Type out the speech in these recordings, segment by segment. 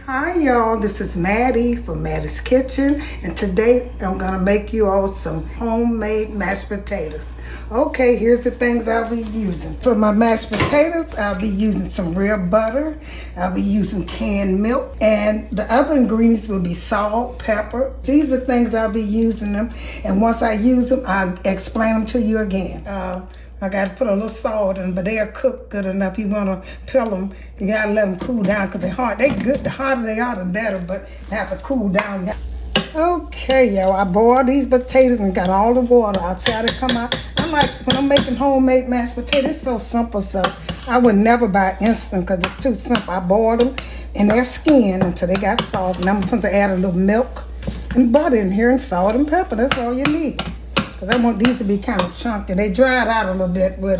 Hi y'all, this is Mattie from Mattie's Kitchen, and today I'm gonna make you all some homemade mashed potatoes. Okay, here's the things I'll be using. For my mashed potatoes, I'll be using some real butter, I'll be using canned milk, and the other ingredients will be salt, pepper. These are things I'll be using them, and once I use them, I'll explain them to you again. I got to put a little salt in, but they'll cook good enough. You want to peel them, you got to let them cool down because they're hard. They're good. The harder they are, the better, but they have to cool down. Okay, y'all, I boiled these potatoes and got all the water out. See how they come out? I like, when I'm making homemade mashed potatoes, it's so simple, so I would never buy instant because it's too simple. I boiled them in their skin until they got soft, and I'm going to add a little milk and butter in here and salt and pepper. That's all you need. Because I want these to be kind of chunky. They dried out a little bit with,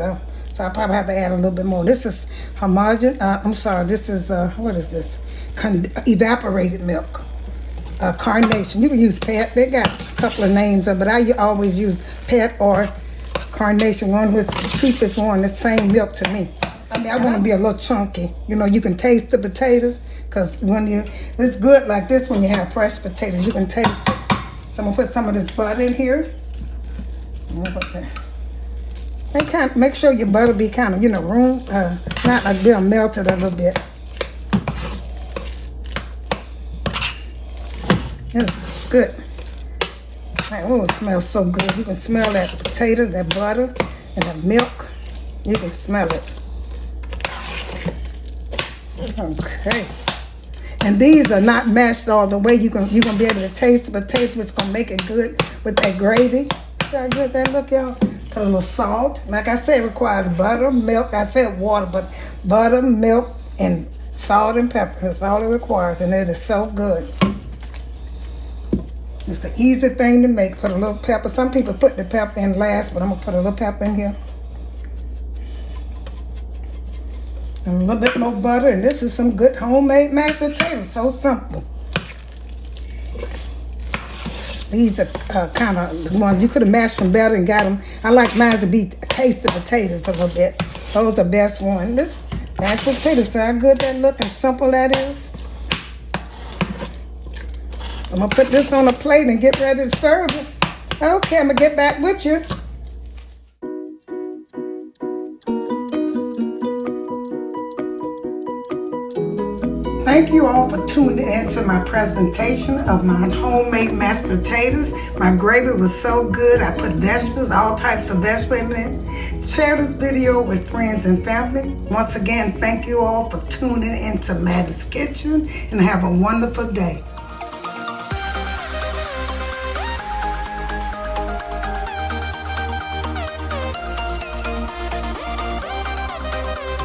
so I probably have to add a little bit more. This is this is, what is this? Evaporated milk. Carnation. You can use pet. They got a couple of names of it, but I always use pet or Carnation. One was the cheapest one, the same milk to me. I mean, I want to be a little chunky. You know, you can taste the potatoes because it's good like this when you have fresh potatoes. You can taste it. So I'm going to put some of this butter in here. Make sure your butter be kind of, room, not like they'll melted a little bit. It's good. Oh, it smells so good. You can smell that potato, that butter, and that milk. You can smell it. Okay. And these are not mashed all the way. You're gonna be able to taste the potatoes, which is gonna make it good with that gravy. See how good that look, y'all? Put a little salt. Like I said, it requires butter, milk. I said water, but butter, milk, and salt and pepper. That's all it requires, and it is so good. It's an easy thing to make. Put a little pepper. Some people put the pepper in last, but I'm going to put a little pepper in here. And a little bit more butter, and this is some good homemade mashed potatoes. So simple. These are kind of the ones you could have mashed them better and got them. I like mine to be taste the potatoes a little bit. Those are the best ones. This mashed potatoes, see how good that look and simple that is. I'm going to put this on a plate and get ready to serve it. Okay, I'm going to get back with you. Thank you all for tuning in to my presentation of my homemade mashed potatoes. My gravy was so good. I put vegetables, all types of vegetables in it. Share this video with friends and family. Once again, thank you all for tuning in to Mattie's Kitchen and have a wonderful day.